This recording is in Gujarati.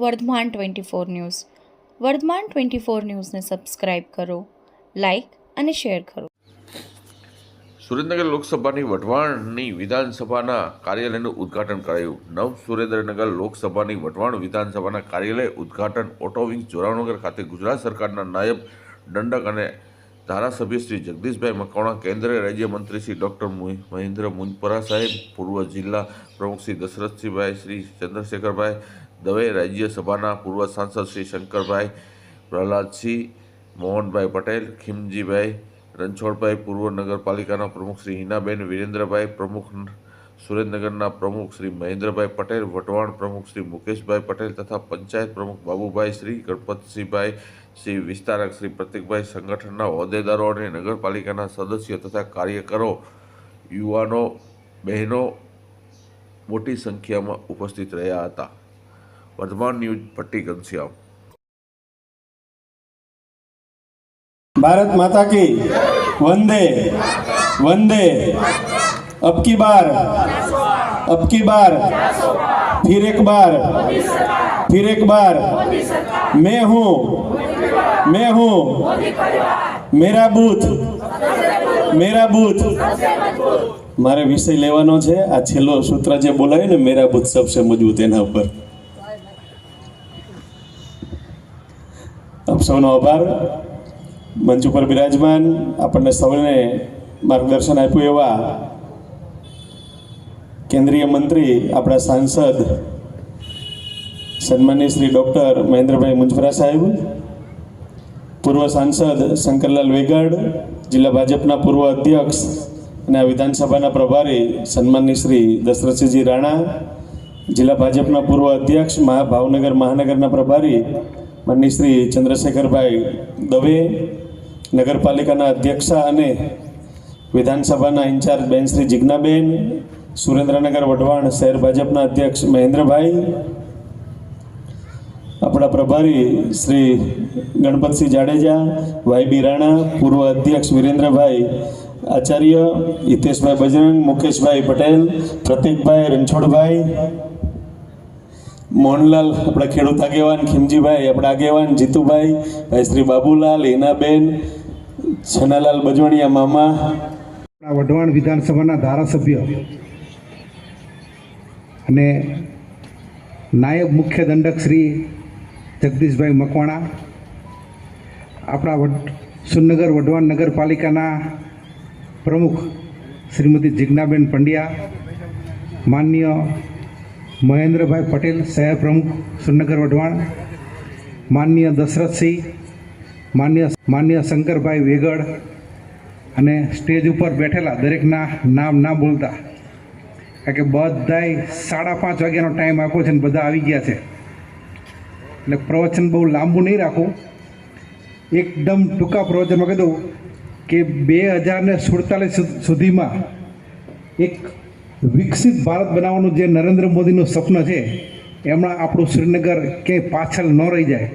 વર્ધમાન 24 ન્યૂઝ. વર્ધમાન 24 ન્યૂઝને સબસ્ક્રાઇબ કરો, લાઇક અને શેર કરો. સુરેન્દ્રનગર લોકસભાની વઢવાણની વિધાનસભાના કાર્યાલયનું ઉદ્ઘાટન કરાયું. નવ સુરેન્દ્રનગર લોકસભાની વઢવાણ વિધાનસભાના કાર્યાલય ઉદ્ઘાટન ઓટો વિંગ જોરાવનગર ખાતે ગુજરાત સરકારના નાયબ દંડક અને ધારાસભ્ય શ્રી જગદીશભાઈ મકવાણા, કેન્દ્રીય રાજ્યમંત્રી શ્રી ડૉક્ટર મહેન્દ્ર મુંજપરા સાહેબ, પૂર્વ જિલ્લા પ્રમુખ શ્રી દશરથસિંહભાઈ, શ્રી ચંદ્રશેખરભાઈ દવે, રાજ્યસભાના પૂર્વ સાંસદ શ્રી શંકરભાઈ, પ્રહલાદસિંહ, મોહનભાઈ પટેલ, ખીમજીભાઈ રણછોડભાઈ, પૂર્વ નગરપાલિકાના પ્રમુખ શ્રી હિનાબેન વિરેન્દ્રભાઈ, પ્રમુખ સુરેન્દ્રનગરના પ્રમુખ શ્રી મહેન્દ્રભાઈ પટેલ, વઢવાણ પ્રમુખ શ્રી મુકેશભાઈ પટેલ તથા પંચાયત પ્રમુખ બાબુભાઈ, શ્રી ગણપતસિંહભાઈ, શ્રી વિસ્તારક શ્રી પ્રતિકભાઈ, સંગઠનના હોદ્દેદારો અને નગરપાલિકાના સદસ્યો તથા કાર્યકરો, યુવાનો, બહેનો મોટી સંખ્યામાં ઉપસ્થિત રહ્યા હતા. વર્ધમાન ન્યૂઝ ભટ્ટી ઘનશ્યામ. भारत माता की वंदे वंदे. अब की बार फिर एक बार मैं हूँ मेरा बूथ मारे विषय लेवानो छे. आ छेल्लो सूत्र जे बोलाय ने मेरा बूथ सबसे मजबूत एना पर आप सौनो आभार. मंच पर विराजमान આપણને સૌને માર્ગદર્શન આપ્યું એવા કેન્દ્રીય મંત્રી આપણા સાંસદ સન્માનીય શ્રી ડૉક્ટર મહેન્દ્રભાઈ મુંજપરા સાહેબ, પૂર્વ સાંસદ શંકરલાલ વેગડ, જિલ્લા ભાજપના પૂર્વ અધ્યક્ષ અને આ વિધાનસભાના પ્રભારી સન્માનીય શ્રી દશરથસિંહજી રાણા, જિલ્લા ભાજપના પૂર્વ અધ્યક્ષ ભાવનગર મહાનગરના પ્રભારી માનનીય શ્રી ચંદ્રશેખરભાઈ દવે, નગરપાલિકાના અધ્યક્ષા અને વિધાનસભાના ઇન્ચાર્જ બેન શ્રી જિજ્ઞાબેન, સુરેન્દ્રનગર વઢવાણ શહેર ભાજપના અધ્યક્ષ મહેન્દ્રભાઈ, આપણા પ્રભારી શ્રી ગણપતસિંહ જાડેજા, વાયબી રાણા, પૂર્વ અધ્યક્ષ વિરેન્દ્રભાઈ આચાર્ય, હિતેશભાઈ બજરંગ, મુકેશભાઈ પટેલ, પ્રતિકભાઈ રણછોડભાઈ, મોહનલાલ આપણા ખેડૂત આગેવાન, ખીમજીભાઈ આપણા આગેવાન, જીતુભાઈ, ભાઈ શ્રી બાબુલાલ, હિનાબેન, છનાલાલ બજવણિયા મામા, વઢવાણ વિધાનસભાના ધારાસભ્ય અને નાયબ મુખ્ય દંડક શ્રી જગદીશભાઈ મકવાણા, આપણા સુરનગર વઢવાણ નગરપાલિકાના પ્રમુખ શ્રીમતી જિજ્ઞાબેન પંડ્યા, માનનીય મહેન્દ્રભાઈ પટેલ શહેર પ્રમુખ સુરનગર વઢવાણ, માનનીય દશરથસિંહ, માનનીય શંકરભાઈ વેગડ અને સ્ટેજ ઉપર બેઠેલા દરેકના નામ ના બોલતા, કારણ કે બધાય 5:30 વાગ્યાનો ટાઈમ આપ્યો છે ને બધા આવી ગયા છે, એટલે પ્રવચન બહુ લાંબુ નહીં રાખું. એકદમ ટૂંકા પ્રવચનમાં કીધું કે 2047 સુધીમાં એક વિકસિત ભારત બનાવવાનું જે નરેન્દ્ર મોદીનું સ્વપ્ન છે એમાં આપણું શ્રીનગર ક્યાંય પાછળ ન રહી જાય